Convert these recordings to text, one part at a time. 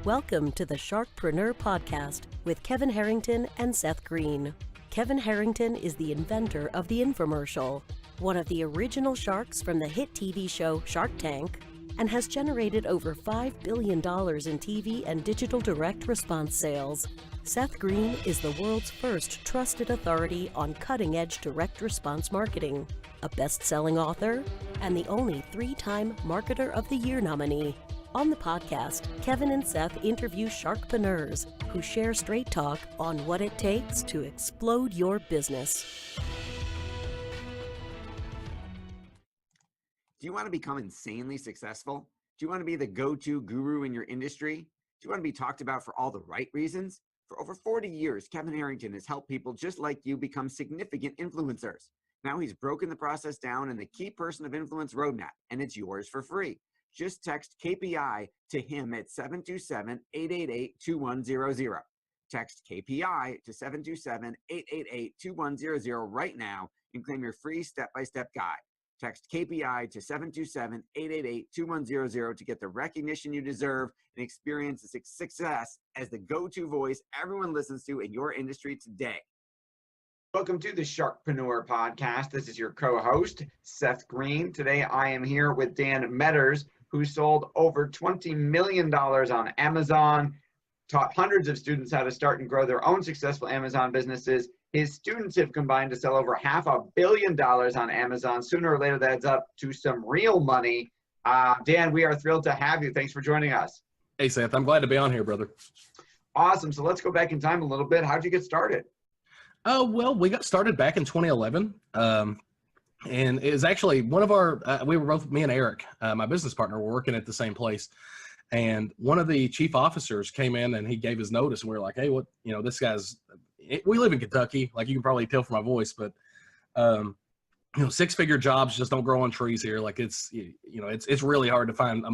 Welcome to the Sharkpreneur podcast with Kevin Harrington and Seth Greene. Kevin Harrington is the inventor of the infomercial, one of the original sharks from the hit TV show Shark Tank, and has generated over $5 billion in TV and digital direct response sales. Seth Greene is the world's first trusted authority on cutting-edge direct response marketing, a best-selling author, and the only 3-time Marketer of the Year nominee. On the podcast, Kevin and Seth interview Sharkpreneurs who share straight talk on what it takes to explode your business. Do you want to become insanely successful? Do you want to be the go-to guru in your industry? Do you want to be talked about for all the right reasons? For over 40 years, Kevin Harrington has helped people just like you become significant influencers. Now he's broken the process down in the Key Person of Influence Roadmap, and it's yours for free. Just text KPI to him at 727-888-2100. Text KPI to 727-888-2100 right now and claim your free step-by-step guide. Text KPI to 727-888-2100 to get the recognition you deserve and experience the success as the go-to voice everyone listens to in your industry today. Welcome to the Sharkpreneur podcast. This is your co-host, Seth Greene. Today I am here with Dan Meadors, who sold over $20 million on Amazon, taught hundreds of students how to start and grow their own successful Amazon businesses. His students have combined to sell over $500 million on Amazon. Sooner or later, that adds up to some real money. Dan, we are thrilled to have you. Thanks for joining us. Hey, Seth. I'm glad to be on here, brother. Awesome. So let's go back in time a little bit. How'd you get started? Oh, well, we got started back in 2011. And it was actually one of our, we were both, me and Eric, my business partner, were working at the same place. And one of the chief officers came in and he gave his notice, and we were like, hey, what, this guy's, we live in Kentucky, like you can probably tell from my voice, but, 6-figure jobs just don't grow on trees here. Like it's really hard to find,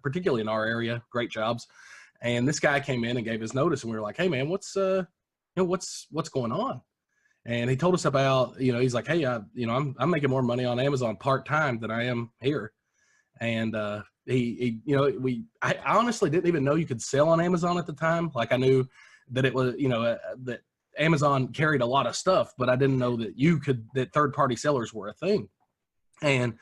particularly in our area, great jobs. And this guy came in and gave his notice, and we were like, hey man, what's going on? And he told us about, he's like, hey, I'm making more money on Amazon part-time than I am here. And, I honestly didn't even know you could sell on Amazon at the time. Like I knew that it was, that Amazon carried a lot of stuff, but I didn't know that that third-party sellers were a thing. And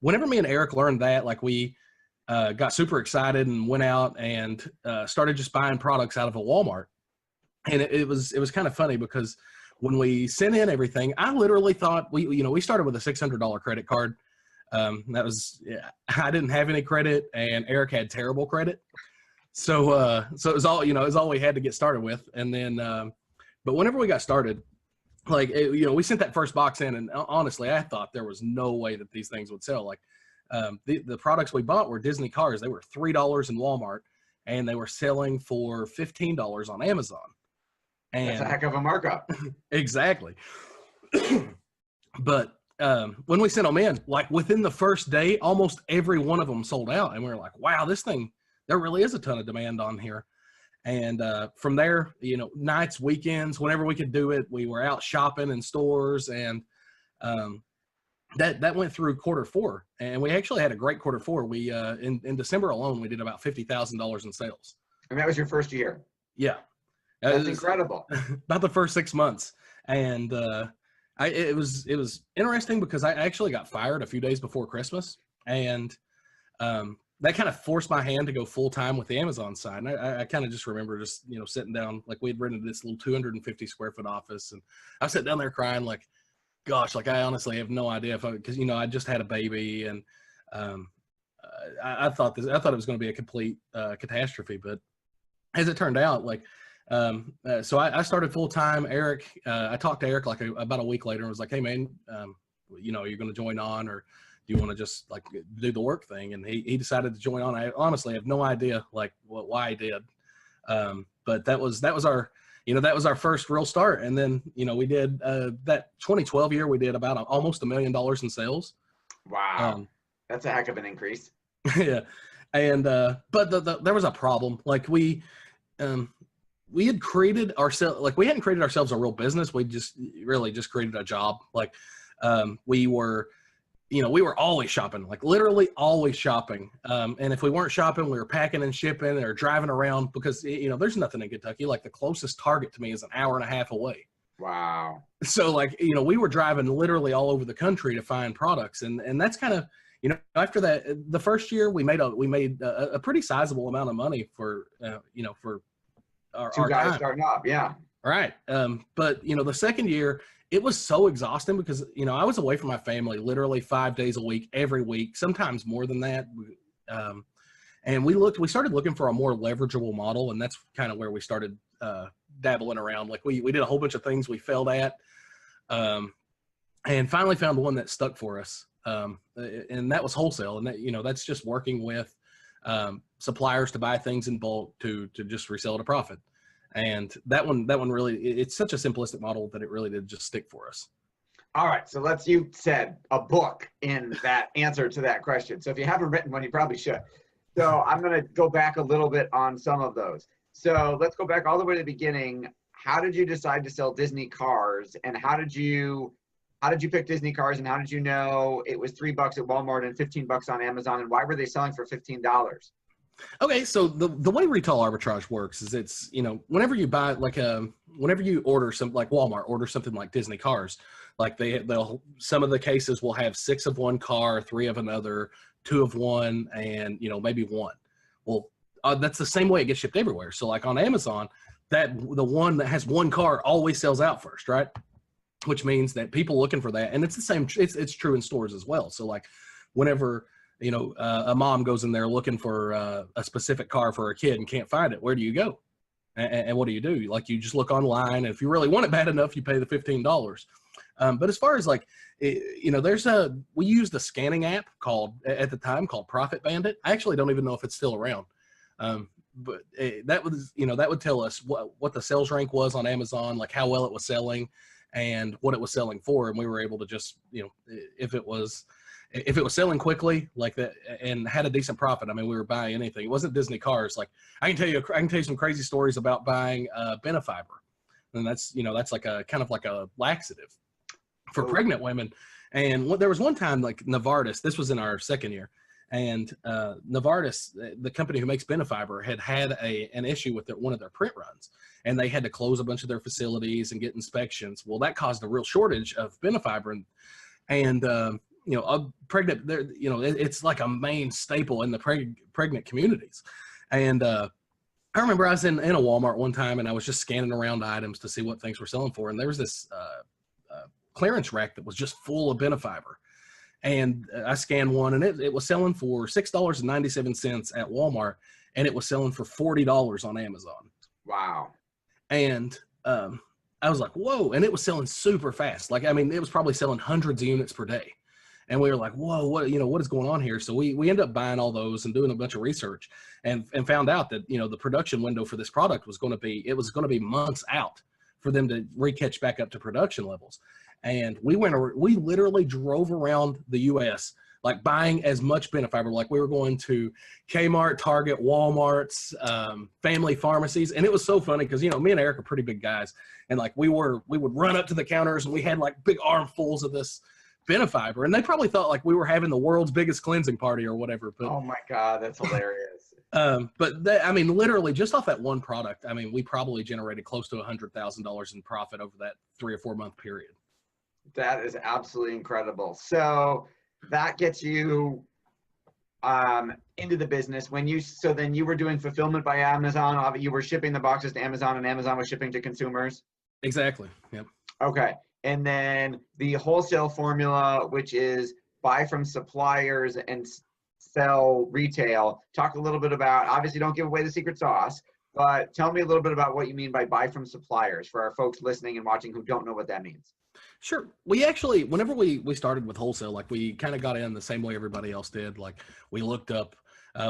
whenever me and Eric learned that, like we got super excited and went out and started just buying products out of a Walmart. And it was kind of funny because when we sent in everything, I literally thought we started with a $600 credit card. I didn't have any credit, and Eric had terrible credit. So it was all, it was all we had to get started with. And then, but whenever we got started, like, we sent that first box in, and honestly, I thought there was no way that these things would sell. Like, the products we bought were Disney cars. They were $3 in Walmart, and they were selling for $15 on Amazon. And that's a heck of a markup. Exactly. But when we sent them in, like within the first day, almost every one of them sold out. And we were like, wow, this thing, there really is a ton of demand on here. And from there, nights, weekends, whenever we could do it, we were out shopping in stores. And that went through Q4. And we actually had a great Q4. We in December alone, we did about $50,000 in sales. And that was your first year? Yeah. That's incredible. About the first 6 months. And it was interesting because I actually got fired a few days before Christmas. And that kind of forced my hand to go full time with the Amazon side. And I kind of just remember just, sitting down, like we had rented this little 250 square foot office. And I sat down there crying like, gosh, like I honestly have no idea because I just had a baby, and I thought it was going to be a complete catastrophe. But as it turned out, like, so I started full time. Eric, I talked to Eric like about a week later and was like, hey man, you're going to join on, or do you want to just like do the work thing? And he decided to join on. I honestly have no idea like why he did. But that was our, that was our first real start. And then, we did, that 2012 year, we did about almost $1 million in sales. Wow. That's a heck of an increase. Yeah. And, but there was a problem. Like we had created ourselves, like we hadn't created ourselves a real business. We just created a job. Like, we were, we were always shopping, like literally always shopping. And if we weren't shopping, we were packing and shipping or driving around because, there's nothing in Kentucky. Like the closest Target to me is an hour and a half away. Wow. So like, we were driving literally all over the country to find products. And that's kind of, after that, the first year we made a pretty sizable amount of money for, for our guys time. starting off. Yeah. Right. But the second year, it was so exhausting because, I was away from my family literally 5 days a week, every week, sometimes more than that. And we started looking for a more leverageable model. And that's kind of where we started dabbling around. Like we did a whole bunch of things we failed at, and finally found the one that stuck for us. And that was wholesale. And that, that's just working with suppliers to buy things in bulk to just resell at a profit. And that one really, it's such a simplistic model that it really did just stick for us. All right. So you said a book in that answer to that question. So if you haven't written one, you probably should. So I'm going to go back a little bit on some of those. So let's go back all the way to the beginning. How did you decide to sell Disney cars, and how did you pick Disney cars, and how did you know it was $3 at Walmart and $15 on Amazon, and why were they selling for $15? Okay, so the way retail arbitrage works is it's, whenever you buy whenever you order like Walmart order something like Disney cars, like they'll some of the cases will have 6 of one car, 3 of another, 2 of one, and maybe 1. Well, that's the same way it gets shipped everywhere. So like on Amazon, the one that has 1 car always sells out first, right? Which means that people looking for that, and it's the same. It's true in stores as well. So like whenever a mom goes in there looking for a specific car for a kid and can't find it, where do you go? And what do? Like you just look online, and if you really want it bad enough, you pay the $15. But as far as like, we used a scanning app at the time called Profit Bandit. I actually don't even know if it's still around. But that would tell us what the sales rank was on Amazon, like how well it was selling and what it was selling for. And we were able to just, if it was selling quickly like that and had a decent profit, I mean, we were buying anything. It wasn't Disney cars. Like I can tell you some crazy stories about buying Benefiber. And that's like a kind of like a laxative for pregnant women. And there was one time like Novartis, this was in our second year, and Novartis, the company who makes Benefiber, had an issue with one of their print runs, and they had to close a bunch of their facilities and get inspections. Well, that caused a real shortage of Benefiber, and pregnant, it's like a main staple in the pregnant communities. And I remember I was in a Walmart one time, and I was just scanning around items to see what things were selling for, and there was this clearance rack that was just full of Benefiber. And I scanned one, and it was selling for $6.97 at Walmart, and it was selling for $40 on Amazon. Wow. And I was like, whoa. And it was selling super fast. Like, I mean, it was probably selling hundreds of units per day. And we were like, whoa, what is going on here? So we ended up buying all those and doing a bunch of research and found out that, the production window for this product was going to be months out for them to re-catch back up to production levels. And we literally drove around the U.S. like buying as much Benefiber. Like we were going to Kmart, Target, Walmart's, family pharmacies. And it was so funny because, me and Eric are pretty big guys. And like we would run up to the counters, and we had like big armfuls of this Benefiber. And they probably thought like we were having the world's biggest cleansing party or whatever. But, oh my God, that's hilarious. Literally just off that one product, we probably generated close to $100,000 in profit over that 3 or 4 month period. That is absolutely incredible. So that gets you into the business. Then you were doing fulfillment by Amazon. You were shipping the boxes to Amazon, and Amazon was shipping to consumers. Exactly. Yep. Okay. And then the wholesale formula, which is buy from suppliers and sell retail. Talk a little bit about, obviously don't give away the secret sauce, but tell me a little bit about what you mean by buy from suppliers for our folks listening and watching who don't know what that means. Sure. We actually, whenever we started with wholesale, like we kind of got in the same way everybody else did. Like we looked up,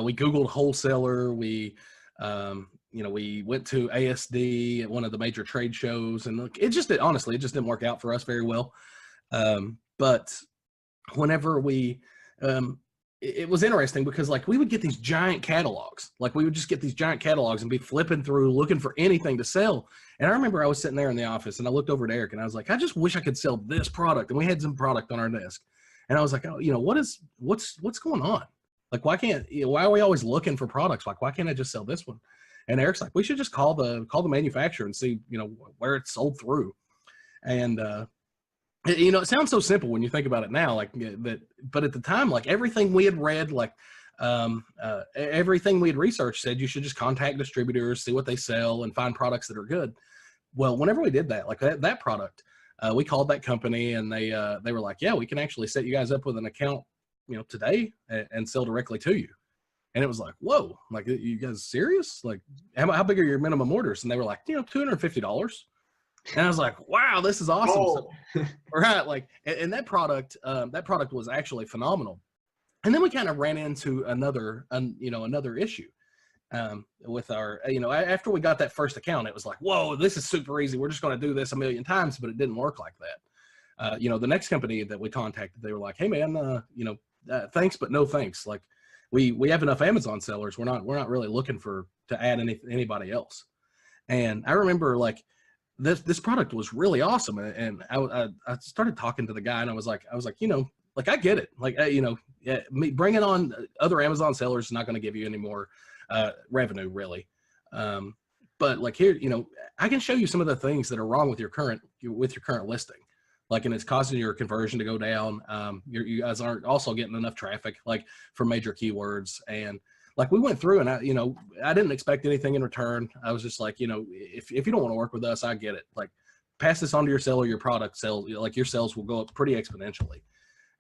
we Googled wholesaler. We went to ASD at one of the major trade shows, and look, honestly, it just didn't work out for us very well. But whenever it was interesting because like we would get these giant catalogs. Like we would just get these giant catalogs and be flipping through looking for anything to sell. And I remember I was sitting there in the office, and I looked over at Eric, and I was like, I just wish I could sell this product. And we had some product on our desk. And I was like, oh, what's going on? Like, why are we always looking for products? Like, why can't I just sell this one? And Eric's like, we should just call the manufacturer and see, where it's sold through. And, it sounds so simple when you think about it now, like that, but at the time, like everything we had read, like, everything we had researched said you should just contact distributors, see what they sell, and find products that are good. Well, whenever we did that, like that product, we called that company, and they were like, yeah, we can actually set you guys up with an account, today and sell directly to you. And it was like, whoa, like, you guys serious? Like, how big are your minimum orders? And they were like, $250. And I was like, wow, this is awesome. Oh. So, right. Like, and that product was actually phenomenal. And then we kind of ran into another issue with our, after we got that first account, it was like, whoa, this is super easy. We're just going to do this 1,000,000 times, but it didn't work like that. The next company that we contacted, they were like, hey man, thanks, but no thanks. Like, we have enough Amazon sellers. We're not really looking to add anybody else. And I remember, like, this product was really awesome. And I started talking to the guy, and I was like, like, I get it. Like, me bringing on other Amazon sellers is not going to give you any more revenue, really. But like, here, I can show you some of the things that are wrong with your current listing. Like, and it's causing your conversion to go down. You guys aren't also getting enough traffic, like, for major keywords. And like, we went through, and I didn't expect anything in return. I was just like, if you don't want to work with us, I get it. Like, pass this on to your seller, your product sales, like, your sales will go up pretty exponentially.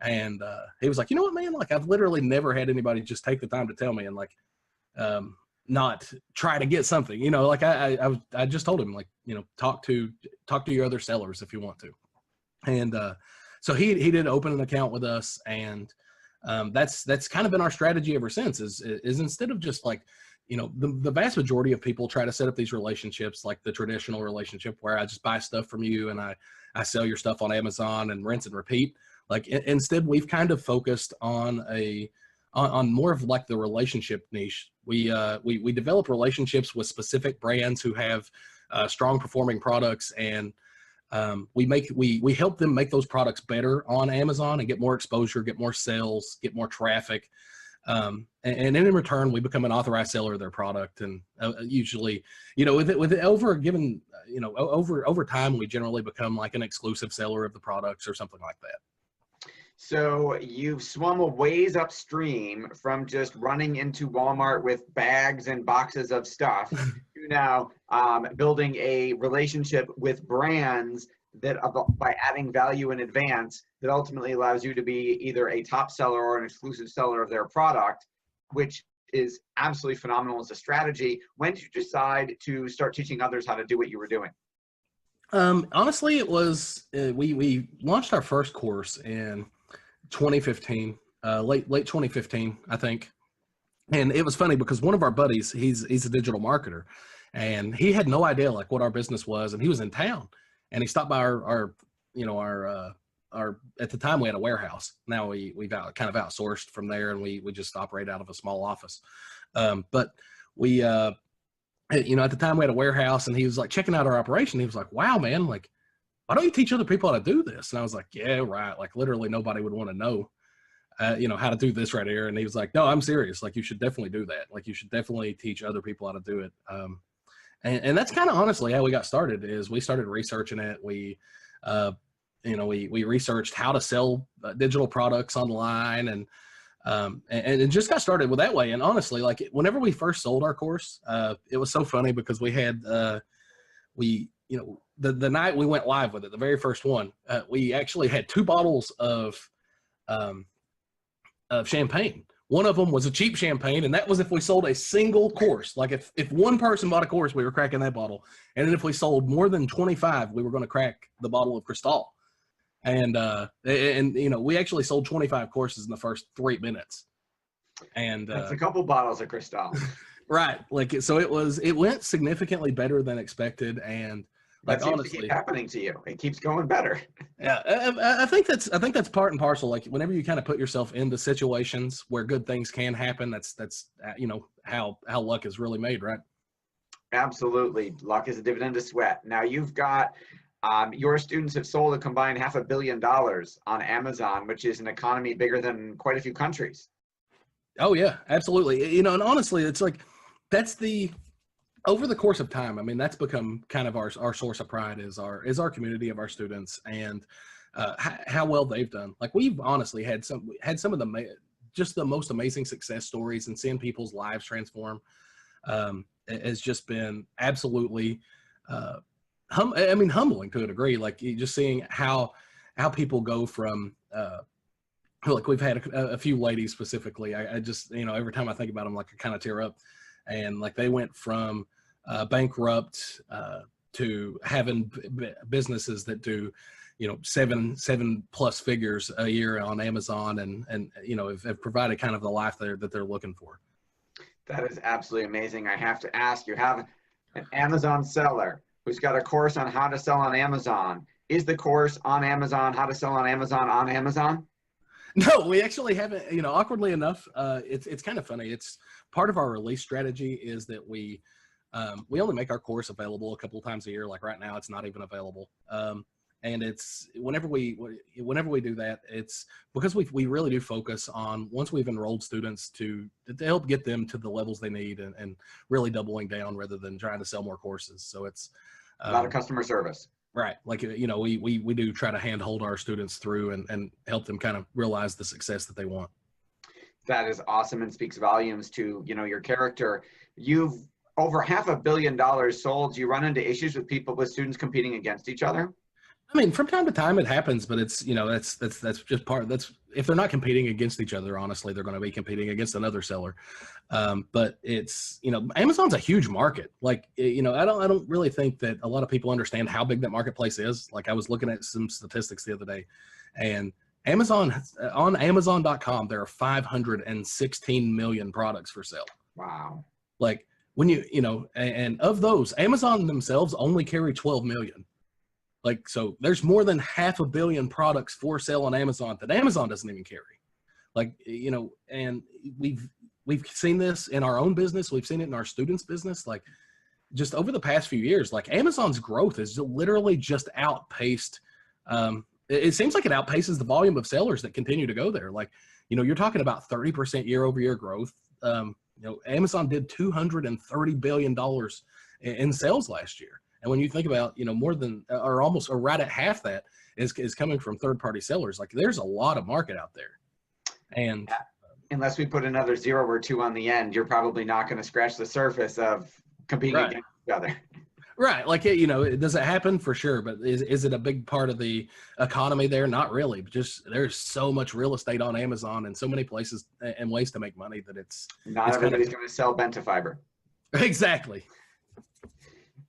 And he was like, you know what, man, like, I've literally never had anybody just take the time to tell me and, like, not try to get something, like, I just told him, like, talk to your other sellers if you want to. And so he did open an account with us, and that's kind of been our strategy ever since, is instead of just, like, the vast majority of people try to set up these relationships, like the traditional relationship where I just buy stuff from you and I sell your stuff on Amazon and rinse and repeat. Like, instead, we've kind of focused on more of, like, the relationship niche. We develop relationships with specific brands who have strong performing products, and we help them make those products better on Amazon and get more exposure, get more sales, get more traffic. And in return, we become an authorized seller of their product. And usually, with it over a given, over time, we generally become like an exclusive seller of the products or something like that. So you've swum a ways upstream from just running into Walmart with bags and boxes of stuff to now building a relationship with brands that, by adding value in advance, that ultimately allows you to be either a top seller or an exclusive seller of their product, which is absolutely phenomenal as a strategy. When did you decide to start teaching others how to do what you were doing? Honestly, it was we launched our first course in 2015, late 2015, I think. And it was funny because one of our buddies, he's a digital marketer, and he had no idea, like, what our business was, and he was in town, and he stopped by our at the time we had a warehouse. Now we've kind of outsourced from there, and we just operate out of a small office. But we at the time we had a warehouse, and he was like checking out our operation. He was like, wow, man, like, why don't you teach other people how to do this? And I was like, yeah, right. Like, literally nobody would want to know, how to do this right here. And he was like, no, I'm serious. Like, you should definitely do that. Like, you should definitely teach other people how to do it. And that's kind of honestly how we got started. Is we started researching it. We researched how to sell digital products online, and it just got started with that way. And honestly, like, whenever we first sold our course, it was so funny because we had the night we went live with it, the very first one, we actually had 2 bottles of champagne. One of them was a cheap champagne, and that was if we sold a single course. Like, if one person bought a course, we were cracking that bottle. And then if we sold more than 25, we were going to crack the bottle of Cristal. And we actually sold 25 courses in the first 3 minutes. And that's a couple bottles of Cristal. Right. Like, so it went significantly better than expected. And like, that seems honestly, to keep happening to you. It keeps going better. Yeah, I think that's part and parcel. Like, whenever you kind of put yourself into situations where good things can happen, that's how luck is really made, right? Absolutely, luck is a dividend of sweat. Now you've got Your students have sold a combined $500 million on Amazon, which is an economy bigger than quite a few countries. Oh yeah, absolutely. And honestly, it's like, that's over the course of time, I mean, that's become kind of our source of pride is our community of our students, and how well they've done. Like, we've honestly had some of just the most amazing success stories, and seeing people's lives transform has just been absolutely humbling to a degree. Like, you just seeing how people go from like, we've had a few ladies specifically. I just, every time I think about them, like, I kind of tear up. And like, they went from bankrupt to having businesses that do, 7+ figures a year on Amazon, and have provided kind of the life that they're looking for. That is absolutely amazing. I have to ask, you have an Amazon seller who's got a course on how to sell on Amazon. Is the course on Amazon, how to sell on Amazon, on Amazon? No, we actually haven't, awkwardly enough, it's kind of funny. It's part of our release strategy is that we only make our course available a couple of times a year. Like, right now, it's not even available. And it's whenever we do that, it's because we really do focus on, once we've enrolled students, to help get them to the levels they need, and really doubling down rather than trying to sell more courses. So it's a lot of customer service. Right. Like, we do try to handhold our students through and help them kind of realize the success that they want. That is awesome, and speaks volumes to, your character. You've over $500 million sold. Do you run into issues with students competing against each other? I mean, from time to time it happens, but it's, that's just if they're not competing against each other, honestly, they're going to be competing against another seller. But it's, Amazon's a huge market. Like, I don't really think that a lot of people understand how big that marketplace is. Like, I was looking at some statistics the other day, and on Amazon.com, there are 516 million products for sale. Wow. Like, when and of those, Amazon themselves only carry 12 million. Like, so there's more than 500 million products for sale on Amazon that Amazon doesn't even carry. Like, and we've seen this in our own business. We've seen it in our students' business. Like, just over the past few years, like, Amazon's growth is literally just outpaced. It seems like it outpaces the volume of sellers that continue to go there. Like, you're talking about 30% year-over-year growth. Amazon did $230 billion in sales last year. And when you think about, more than, or almost, or right at half that is coming from third-party sellers, like, there's a lot of market out there. And unless we put another 0 or 2 on the end, you're probably not going to scratch the surface of competing against each other. Right. Like, does it happen? For sure. But is it a big part of the economy there? Not really. Just, there's so much real estate on Amazon and so many places and ways to make money that it's everybody's going to sell Benta fiber. Exactly.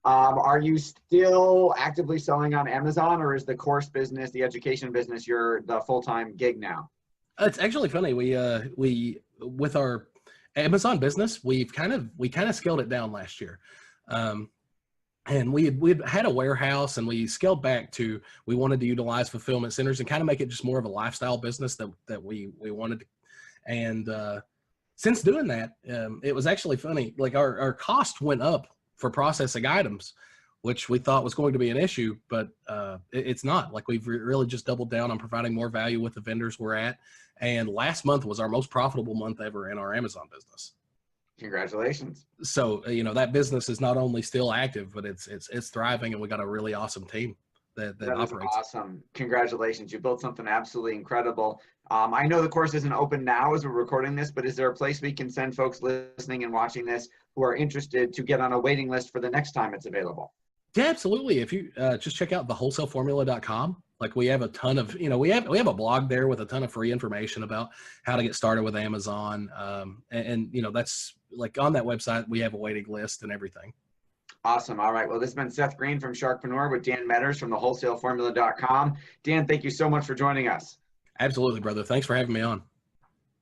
Are you still actively selling on Amazon, or is the course business, the education business, the full-time gig now? It's actually funny. We with our Amazon business, we kind of scaled it down last year. And we'd had a warehouse, and we scaled back to, we wanted to utilize fulfillment centers and kind of make it just more of a lifestyle business that we wanted to. And since doing that, it was actually funny. Like, our cost went up for processing items, which we thought was going to be an issue, but it's not. Like, we've really just doubled down on providing more value with the vendors we're at. And last month was our most profitable month ever in our Amazon business. Congratulations. So, that business is not only still active, but it's thriving, and we got a really awesome team that operates. Awesome. Congratulations. You built something absolutely incredible. I know the course isn't open now as we're recording this, but is there a place we can send folks listening and watching this who are interested to get on a waiting list for the next time it's available? Yeah, absolutely. If you just check out thewholesaleformula.com. Like, we have a ton of, we have a blog there with a ton of free information about how to get started with Amazon. And that's, like, on that website, we have a waiting list and everything. Awesome. All right. Well, this has been Seth Greene from Sharkpreneur with Dan Meadors from thewholesaleformula.com. Dan, thank you so much for joining us. Absolutely, brother. Thanks for having me on.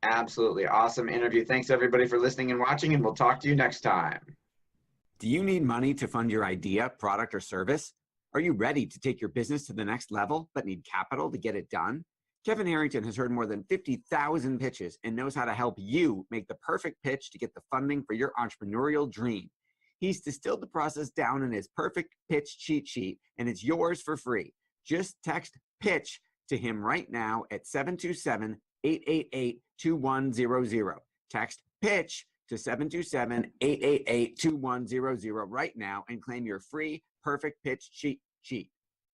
Absolutely. Awesome interview. Thanks, everybody, for listening and watching, and we'll talk to you next time. Do you need money to fund your idea, product, or service? Are you ready to take your business to the next level but need capital to get it done? Kevin Harrington has heard more than 50,000 pitches and knows how to help you make the perfect pitch to get the funding for your entrepreneurial dream. He's distilled the process down in his perfect pitch cheat sheet, and it's yours for free. Just text PITCH to him right now at 727-888-2100. Text PITCH to 727-888-2100 right now and claim your free perfect pitch cheat sheet.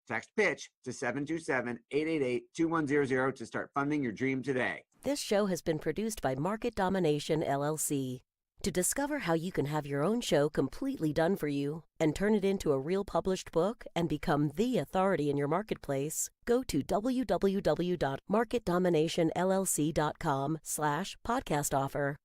Text PITCH to 727-888-2100 to start funding your dream today. This show has been produced by Market Domination, LLC. To discover how you can have your own show completely done for you and turn it into a real published book and become the authority in your marketplace, go to www.marketdominationllc.com/podcast offer.